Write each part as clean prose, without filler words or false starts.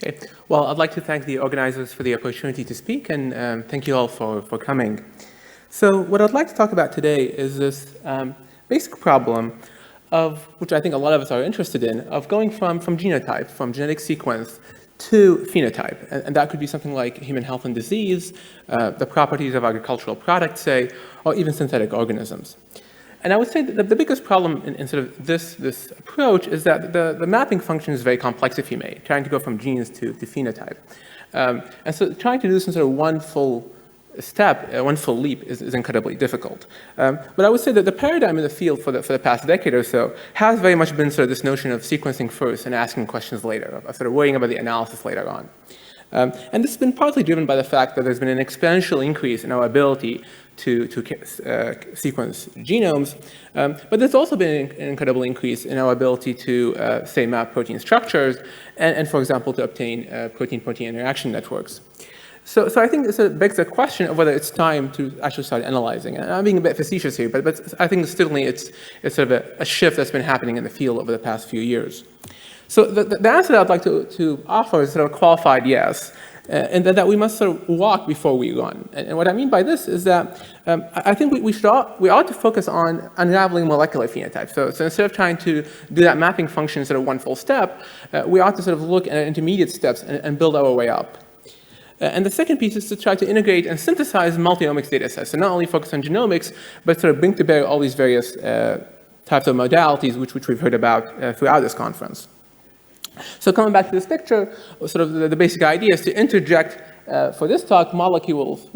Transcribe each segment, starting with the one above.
Okay. Well, I'd like to thank the organizers for the opportunity to speak, and thank you all for coming. So what I'd like to talk about today is this basic problem of, which I think a lot of us are interested in, of going from genotype, from genetic sequence, to phenotype. And that could be something like human health and disease, the properties of agricultural products, say, or even synthetic organisms. And I would say that the biggest problem in sort of this approach is that the mapping function is very complex, if you may, trying to go from genes to phenotype. And so trying to do this in sort of one full step, one full leap is incredibly difficult. But I would say that the paradigm in the field for the past decade or so has very much been sort of this notion of sequencing first and asking questions later, of sort of worrying about the analysis later on. And this has been partly driven by the fact that there's been an exponential increase in our ability to sequence genomes, but there's also been an incredible increase in our ability to, say, map protein structures and, for example, to obtain protein-protein interaction networks. So I think this begs the question of whether it's time to actually start analyzing. And I'm being a bit facetious here, but I think certainly it's sort of a shift that's been happening in the field over the past few years. So the answer that I'd like to offer is sort of a qualified yes, and that we must sort of walk before we run. And what I mean by this is that I think we ought to focus on unraveling molecular phenotypes. So instead of trying to do that mapping function sort of one full step, we ought to sort of look at intermediate steps and build our way up. And the second piece is to try to integrate and synthesize multi-omics data sets. So not only focus on genomics, but sort of bring to bear all these various types of modalities which we've heard about throughout this conference. So coming back to this picture, sort of the basic idea is to interject, for this talk, molecules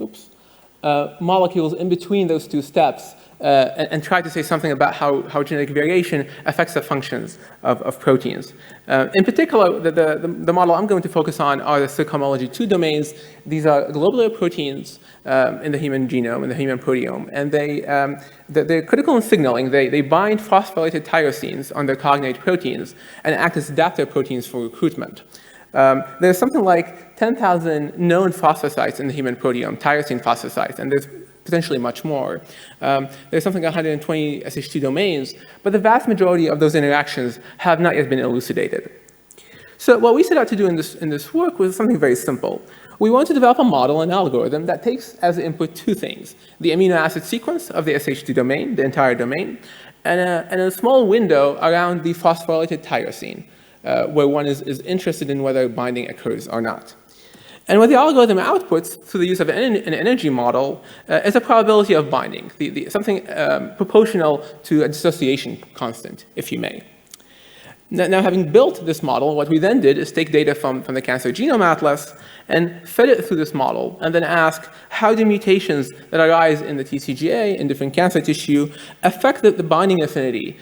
in between those two steps and try to say something about how genetic variation affects the functions of proteins. In particular, the model I'm going to focus on are the circumology 2 domains. These are globular proteins in the human genome, in the human proteome, and they're critical in signaling. They bind phosphorylated tyrosines on their cognate proteins and act as adapter proteins for recruitment. There's something like 10,000 known phosphosites in the human proteome, tyrosine phosphosites, and there's potentially much more. There's something like 120 SH2 domains, but the vast majority of those interactions have not yet been elucidated. So what we set out to do in this work was something very simple. We want to develop a model, an algorithm, that takes as input two things: the amino acid sequence of the SH2 domain, the entire domain, and a small window around the phosphorylated tyrosine, where one is interested in whether binding occurs or not. And what the algorithm outputs through the use of an energy model is a probability of binding, something proportional to a dissociation constant, if you may. Now, having built this model, what we then did is take data from the Cancer Genome Atlas and fed it through this model, and then ask how do mutations that arise in the TCGA in different cancer tissue affect the binding affinity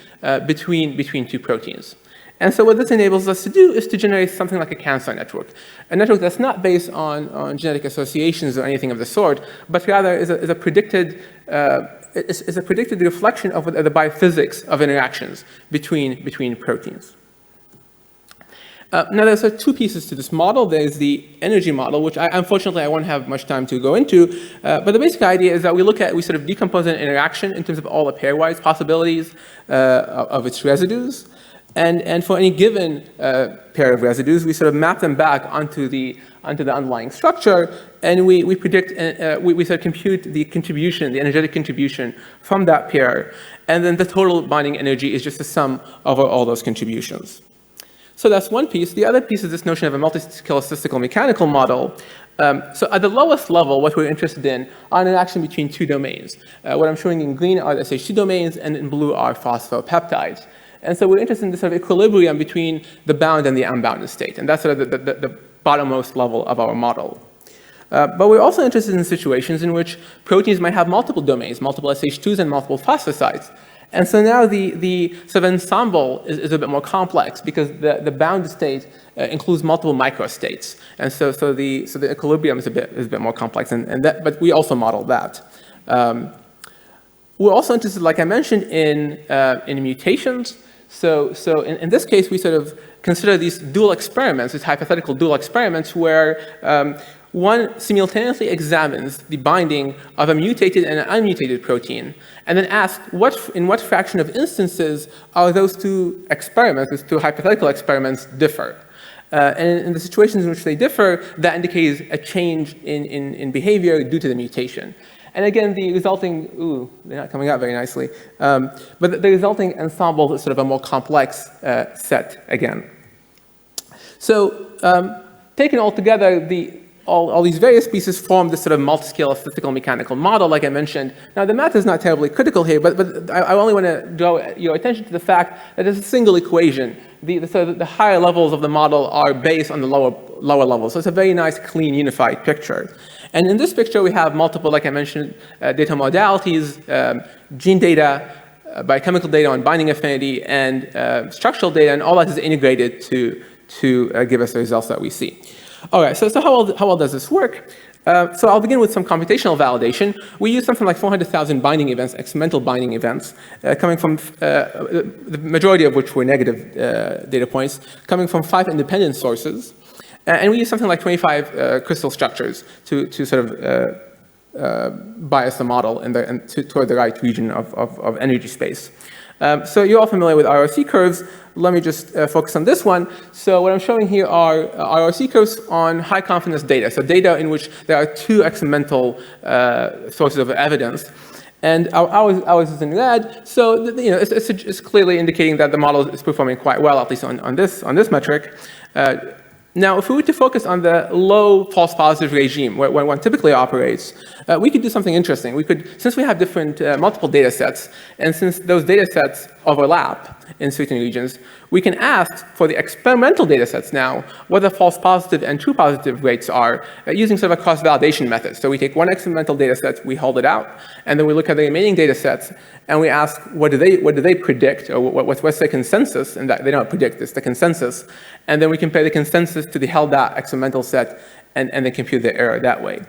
between two proteins. And so what this enables us to do is to generate something like a cancer network, a network that's not based on genetic associations or anything of the sort, but rather is a predicted reflection of the biophysics of interactions between proteins. Now, there's two pieces to this model. There's the energy model, which unfortunately I won't have much time to go into, but the basic idea is that we sort of decompose an interaction in terms of all the pairwise possibilities of its residues. And for any given pair of residues, we sort of map them back onto the underlying structure, and we predict, we sort of compute the contribution, the energetic contribution from that pair, and then the total binding energy is just the sum over all those contributions. So that's one piece. The other piece is this notion of a multiscale statistical mechanical model. So at the lowest level, what we're interested in are an interaction between two domains. What I'm showing in green are the SH2 domains, and in blue are phosphopeptides. And so we're interested in this sort of equilibrium between the bound and the unbounded state. And that's sort of the bottommost level of our model. But we're also interested in situations in which proteins might have multiple domains, multiple SH2s and multiple phosphosites. And so now the sort of ensemble is a bit more complex because the bound state includes multiple microstates. And so the equilibrium is a bit more complex, but we also model that. We're also interested, like I mentioned, in mutations. So in this case, we sort of consider these dual experiments, these hypothetical dual experiments, where one simultaneously examines the binding of a mutated and an unmutated protein, and then asks in what fraction of instances are those two experiments, those two hypothetical experiments, differ. And in the situations in which they differ, that indicates a change in behavior due to the mutation. And again, the resulting, ooh, they're not coming out very nicely, but the resulting ensemble is sort of a more complex set again. So taken all together, all these various pieces form this sort of multiscale statistical mechanical model, like I mentioned. Now, the math is not terribly critical here, but I only want to draw your attention to the fact that there's a single equation. So the higher levels of the model are based on the lower levels. So it's a very nice, clean, unified picture. And in this picture, we have multiple, like I mentioned, data modalities, gene data, biochemical data on binding affinity, and structural data, and all that is integrated to give us the results that we see. All right, so how well does this work? So I'll begin with some computational validation. We use something like 400,000 binding events, experimental binding events, coming from, the majority of which were negative data points, coming from 5 independent sources. And we use something like 25 crystal structures to sort of bias the model toward the right region of energy space. So you're all familiar with ROC curves. Let me just focus on this one. So what I'm showing here are ROC curves on high confidence data. So data in which there are 2 experimental sources of evidence. And ours is in red. So it's clearly indicating that the model is performing quite well, at least on this metric. Now, if we were to focus on the low false positive regime, where one typically operates, we could do something interesting. We could, since we have different multiple data sets, and since those data sets overlap in certain regions, we can ask for the experimental data sets now what the false positive and true positive rates are using sort of a cross-validation method. So we take one experimental data set, we hold it out, and then we look at the remaining data sets, and we ask what do they predict, or what's their consensus, and that they don't predict, it's the consensus, and then we compare the consensus to the held out experimental set, and then compute the error that way.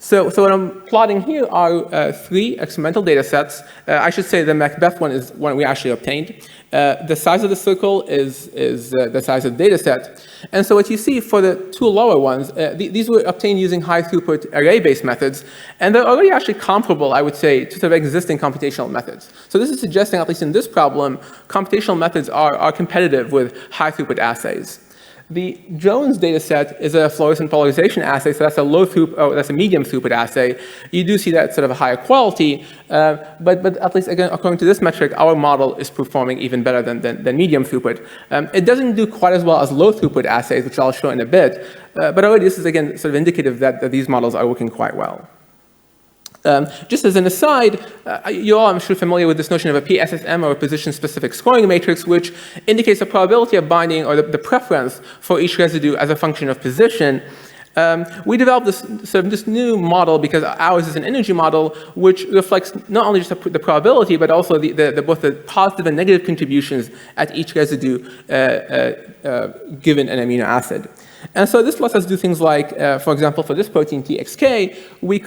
So what I'm plotting here are 3 experimental data sets. I should say the Macbeth one is one we actually obtained. The size of the circle is the size of the data set. And so what you see for the 2 lower ones, these were obtained using high throughput array-based methods. And they're already actually comparable, I would say, to sort of existing computational methods. So this is suggesting, at least in this problem, computational methods are competitive with high throughput assays. The Jones data set is a fluorescent polarization assay, so that's that's a medium throughput assay. You do see that sort of a higher quality, but at least again, according to this metric, our model is performing even better than medium throughput. It doesn't do quite as well as low throughput assays, which I'll show in a bit, but already this is again sort of indicative that these models are working quite well. Just as an aside, you're all, I'm sure, familiar with this notion of a PSSM, or a position-specific scoring matrix, which indicates the probability of binding, or the preference for each residue as a function of position. We developed this new model because ours is an energy model, which reflects not only just the probability, but also both the positive and negative contributions at each residue given an amino acid. And so this lets us do things like, for example, for this protein TXK, we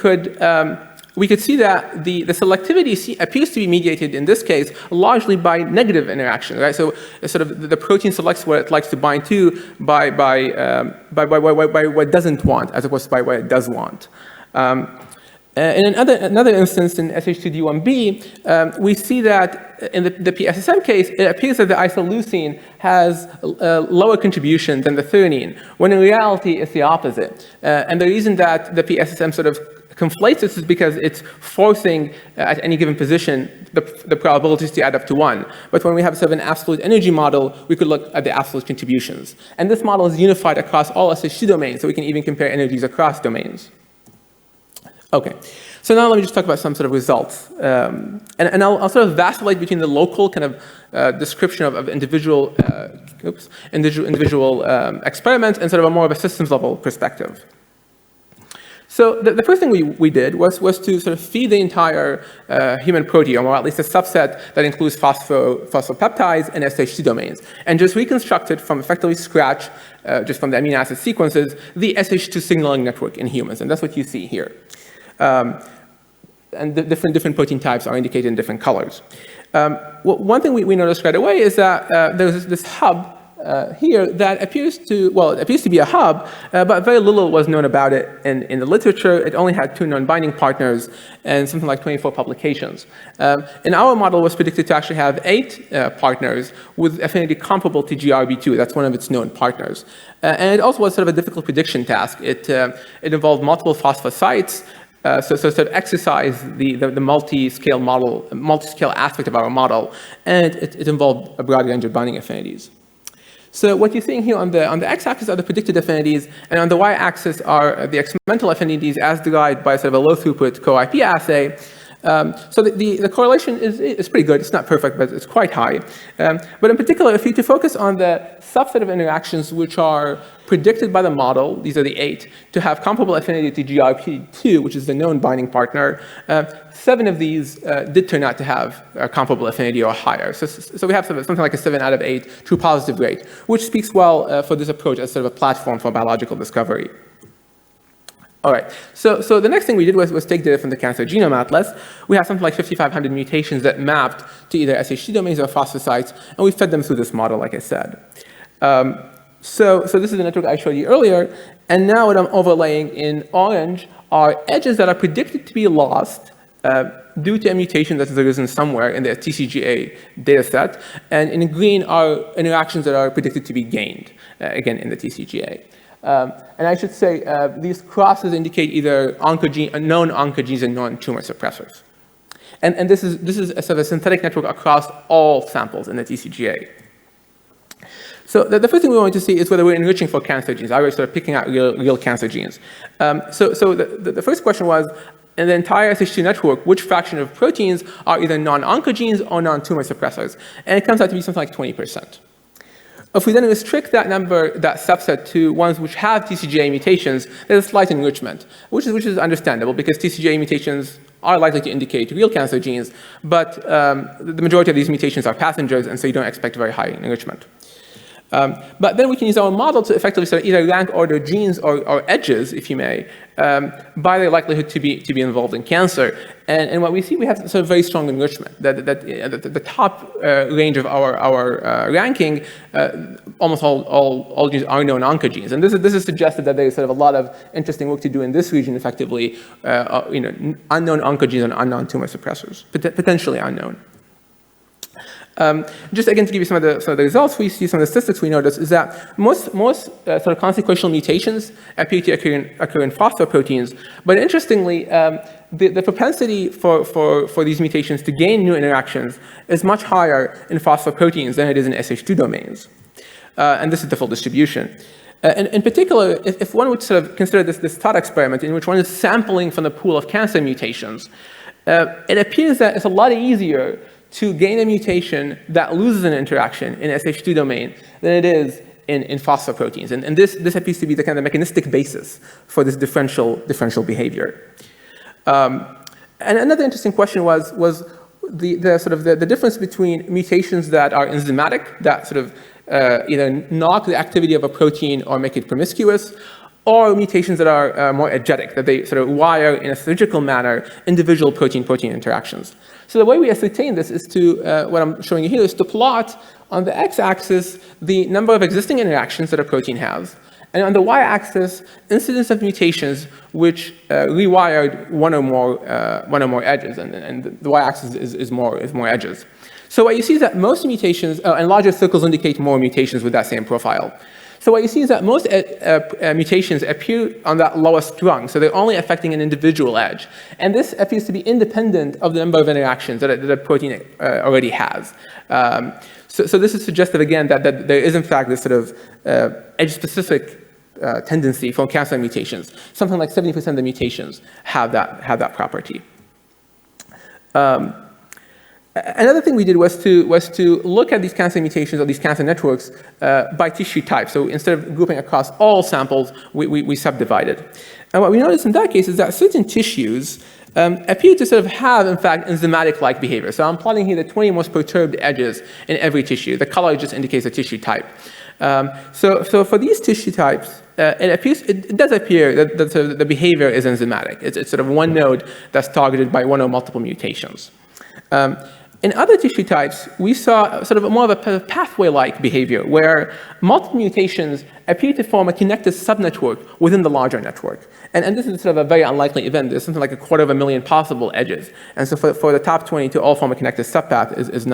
could see that the selectivity appears to be mediated in this case largely by negative interaction, right? So sort of the protein selects what it likes to bind to by what it doesn't want, as opposed to by what it does want. In another instance in SH2D1B, we see that in the PSSM case, it appears that the isoleucine has a lower contribution than the threonine, when in reality it's the opposite. And the reason that the PSSM sort of conflates this is because it's forcing at any given position the probabilities to add up to 1. But when we have sort of an absolute energy model, we could look at the absolute contributions. And this model is unified across all SH2 domains, so we can even compare energies across domains. Okay, so now let me just talk about some sort of results. And I'll sort of vacillate between the local kind of description of individual experiments and sort of a more of a systems level perspective. So the first thing we did was to sort of feed the entire human proteome, or at least a subset that includes phosphopeptides and SH2 domains, and just reconstructed from effectively scratch, just from the amino acid sequences, the SH2 signaling network in humans, and that's what you see here. And the different protein types are indicated in different colors. One thing we noticed right away is that there's this hub here that appears to, well, it appears to be a hub, but very little was known about it in the literature. It only had 2 non-binding partners and something like 24 publications. And our model was predicted to actually have 8 partners with affinity comparable to GRB2. That's one of its known partners. And it also was sort of a difficult prediction task. It involved multiple phosphosites, so sort of exercise the multiscale model, multiscale aspect of our model, and it involved a broad range of binding affinities. So what you're seeing here on the x-axis are the predicted affinities, and on the y-axis are the experimental affinities as derived by sort of a low-throughput co-IP assay. So the correlation is pretty good. It's not perfect, but it's quite high. But in particular, if you to focus on the subset of interactions which are predicted by the model, these are the 8, to have comparable affinity to GRP2, which is the known binding partner, 7 of these did turn out to have a comparable affinity or higher. So we have something like a 7 out of 8 true positive rate, which speaks well for this approach as sort of a platform for biological discovery. All right, so the next thing we did was take data from the Cancer Genome Atlas. We have something like 5,500 mutations that mapped to either SH2 domains or phosphosites, and we fed them through this model, like I said. So this is the network I showed you earlier, and now what I'm overlaying in orange are edges that are predicted to be lost due to a mutation that has arisen somewhere in the TCGA data set, and in green are interactions that are predicted to be gained, again, in the TCGA. And I should say these crosses indicate either known oncogenes and known tumor suppressors. And this is a sort of a synthetic network across all samples in the TCGA. So the first thing we want to see is whether we're enriching for cancer genes. Are we sort of picking out real cancer genes? So the first question was, in the entire SH2 network, which fraction of proteins are either non-oncogenes or non-tumor suppressors? And it comes out to be something like 20%. If we then restrict that number, that subset, to ones which have TCGA mutations, there's a slight enrichment, which is understandable because TCGA mutations are likely to indicate real cancer genes, but the majority of these mutations are passengers, and so you don't expect very high enrichment. But then we can use our model to effectively sort of either rank order genes or edges, if you may, by their likelihood to be involved in cancer. And what we see, we have sort of very strong enrichment. The top range of our ranking, almost all genes are known oncogenes. And this is suggested that there is sort of a lot of interesting work to do in this region, effectively, unknown oncogenes and unknown tumor suppressors, potentially unknown. Just again to give you some of the results, we see some of the statistics we notice is that most sort of consequential mutations appear to occur in phosphoproteins, but interestingly, the propensity for these mutations to gain new interactions is much higher in phosphoproteins than it is in SH2 domains, and this is the full distribution. And in particular, if one would sort of consider this thought experiment in which one is sampling from the pool of cancer mutations, it appears that it's a lot easier to gain a mutation that loses an interaction in SH2 domain than it is in phosphoproteins. And this appears to be the kind of mechanistic basis for this differential behavior. And another interesting question was the difference between mutations that are enzymatic, that sort of either knock the activity of a protein or make it promiscuous, or mutations that are more egetic, that they sort of wire in a surgical manner individual protein-protein interactions. So the way we ascertain this is to, what I'm showing you here, is to plot on the x-axis the number of existing interactions that a protein has, and on the y-axis, incidence of mutations which rewired one or more edges, and the y-axis is more edges. So what you see is that most mutations, and larger circles indicate more mutations with that same profile. So what you see is that most mutations appear on that lowest rung, so they're only affecting an individual edge. And this appears to be independent of the number of interactions that a protein already has. So this is suggestive, again, that there is, in fact, this sort of edge-specific tendency for cancer mutations. Something like 70% of the mutations have that property. Another thing we did was to look at these cancer mutations or these cancer networks by tissue type. So instead of grouping across all samples, we subdivided. And what we noticed in that case is that certain tissues appear to sort of have, in fact, enzymatic-like behavior. So I'm plotting here the 20 most perturbed edges in every tissue. The color just indicates a tissue type. So for these tissue types, it does appear that the behavior is enzymatic. It's sort of one node that's targeted by one or multiple mutations. In other tissue types, we saw sort of more of a pathway-like behavior, where multiple mutations appear to form a connected subnetwork within the larger network. And this is sort of a very unlikely event. There's something like 250,000 possible edges. And so for the top 20 to all form a connected subpath is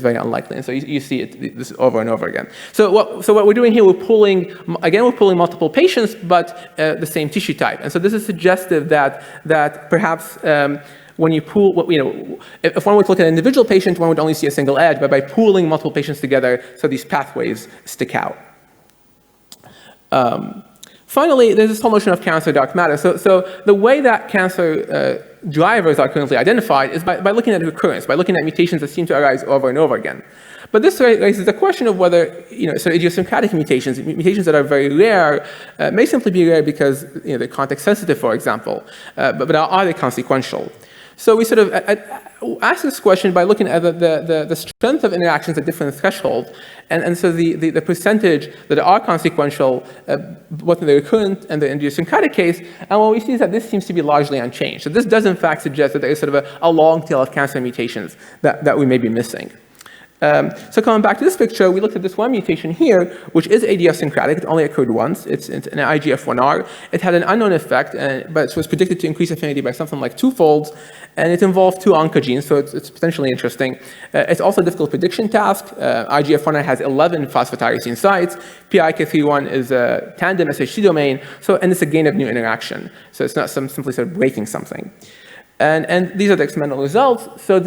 very unlikely. And so you see this over and over again. So what we're doing here, we're pulling multiple patients, but the same tissue type. And so this is suggestive that perhaps when you pool, if one were to look at an individual patient, one would only see a single edge, but by pooling multiple patients together, so these pathways stick out. Finally, there's this whole notion of cancer dark matter. So the way that cancer drivers are currently identified is by looking at recurrence, by looking at mutations that seem to arise over and over again. But this raises the question of whether, sort of idiosyncratic mutations that are very rare, may simply be rare because they're context sensitive, for example, but are they consequential? So we sort of ask this question by looking at the strength of interactions at different thresholds, and so the percentage that are consequential, both in the recurrent and the idiosyncratic case, and what we see is that this seems to be largely unchanged. So this does in fact suggest that there is sort of a long tail of cancer mutations that we may be missing. So coming back to this picture, we looked at this one mutation here, which is idiosyncratic. It only occurred once. It's an IGF-1R. It had an unknown effect, but it was predicted to increase affinity by something like 2-fold, and it involved 2 oncogenes, so it's potentially interesting. It's also a difficult prediction task. IGF-1R has 11 phosphotyrosine sites. PIK3-1 is a tandem SH2 domain, and it's a gain of new interaction. So it's not simply sort of breaking something. And these are the experimental results. So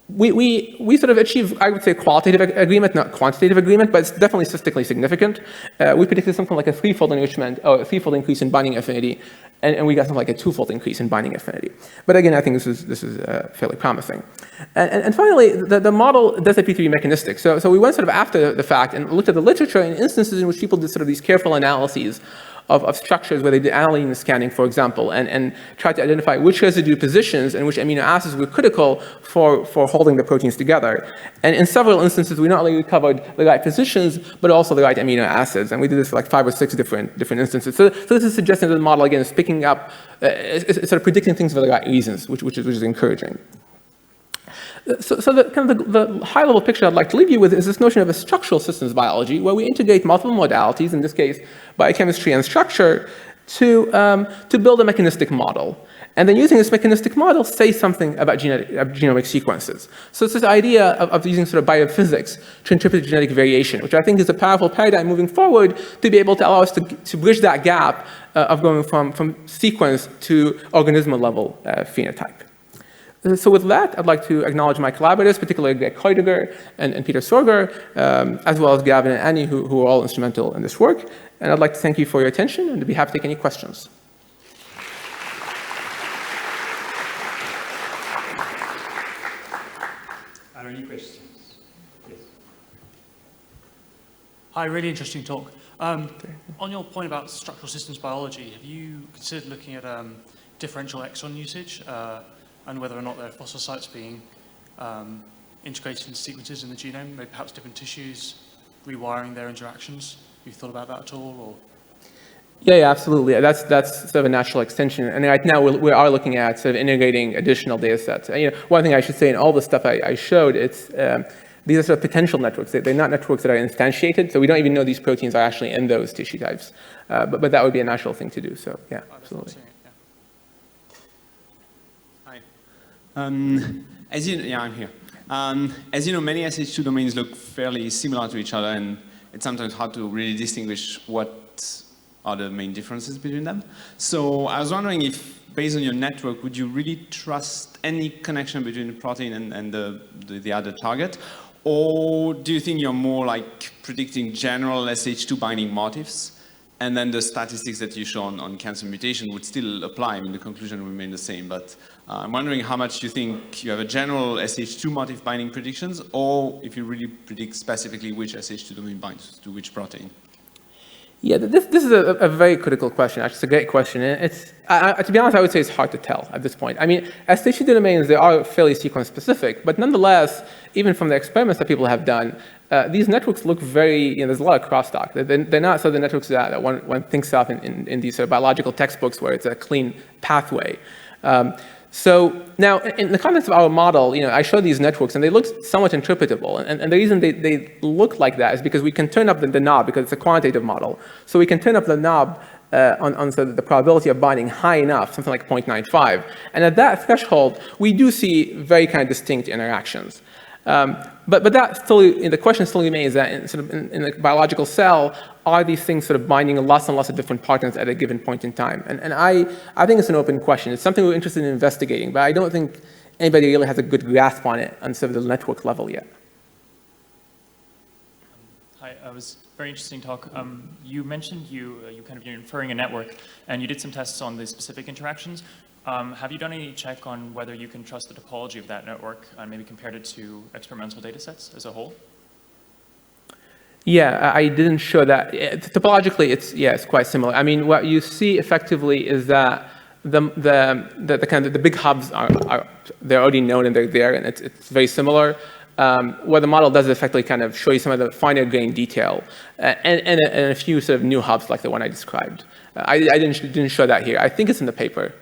we sort of achieve, I would say, qualitative agreement, not quantitative agreement, but it's definitely statistically significant. We predicted something like a 3-fold enrichment, or a 3-fold increase in binding affinity, and we got something like a 2-fold increase in binding affinity. But again, I think this is fairly promising. And finally, the model does appear to be mechanistic. So we went sort of after the fact and looked at the literature in instances in which people did sort of these careful analyses of structures where they did aniline scanning, for example, and tried to identify which residue positions and which amino acids were critical for holding the proteins together. And in several instances, we not only recovered the right positions, but also the right amino acids. And we did this for like 5 or 6 different instances. So this is suggesting that the model, again, is picking up, it's sort of predicting things for the right reasons, which is encouraging. So the kind of the high-level picture I'd like to leave you with is this notion of a structural systems biology, where we integrate multiple modalities, in this case biochemistry and structure, to build a mechanistic model. And then using this mechanistic model, say something about genomic sequences. So it's this idea of using sort of biophysics to interpret genetic variation, which I think is a powerful paradigm moving forward to be able to allow us to bridge that gap of going from sequence to organismal level phenotype. So with that, I'd like to acknowledge my collaborators, particularly Greg Kreudiger and Peter Sorger, as well as Gavin and Annie, who are all instrumental in this work. And I'd like to thank you for your attention, and to be happy to take any questions. Are there any questions? Yes. Hi, really interesting talk. On your point about structural systems biology, have you considered looking at differential exon usage? And whether or not there are fossil sites being integrated into sequences in the genome, maybe perhaps different tissues, rewiring their interactions. Have you thought about that at all? Or? Yeah, absolutely. That's sort of a natural extension. And right now we are looking at sort of integrating additional data sets. One thing I should say in all the stuff I showed, it's these are sort of potential networks. They're not networks that are instantiated, so we don't even know these proteins are actually in those tissue types. But that would be a natural thing to do. So yeah, absolutely. As you know, I'm here. As you know, many SH2 domains look fairly similar to each other, and it's sometimes hard to really distinguish what are the main differences between them. So I was wondering if, based on your network, would you really trust any connection between the protein and the other target? Or do you think you're more like predicting general SH2 binding motifs, and then the statistics that you show on cancer mutation would still apply? I mean, the conclusion would remain the same, but I'm wondering how much you think you have a general SH2 motif binding predictions, or if you really predict specifically which SH2 domain binds to which protein. Yeah, this is a very critical question. Actually, it's a great question. And to be honest, I would say it's hard to tell at this point. I mean, SH2 domains, they are fairly sequence specific, but nonetheless, even from the experiments that people have done, these networks look very, there's a lot of crosstalk. They're not sort of the networks that one thinks of in these sort of biological textbooks where it's a clean pathway. So now, in the context of our model, I showed these networks, and they look somewhat interpretable. And the reason they look like that is because we can turn up the knob, because it's a quantitative model. So we can turn up the knob on sort of the probability of binding high enough, something like 0.95. And at that threshold, we do see very kind of distinct interactions. But that still, the question still remains that in a biological cell, are these things sort of binding lots and lots of different partners at a given point in time? And I think it's an open question. It's something we're interested in investigating, but I don't think anybody really has a good grasp on it on sort of the network level yet. Hi, it was a very interesting talk. You mentioned you're inferring a network, and you did some tests on the specific interactions. Have you done any check on whether you can trust the topology of that network and maybe compared it to experimental data sets as a whole? Yeah, I didn't show that. Topologically, it's quite similar. I mean, what you see effectively is that the big hubs they're already known and they're there, and it's very similar. What the model does is effectively kind of show you some of the finer grained detail and a few sort of new hubs like the one I described. I didn't show that here. I think it's in the paper.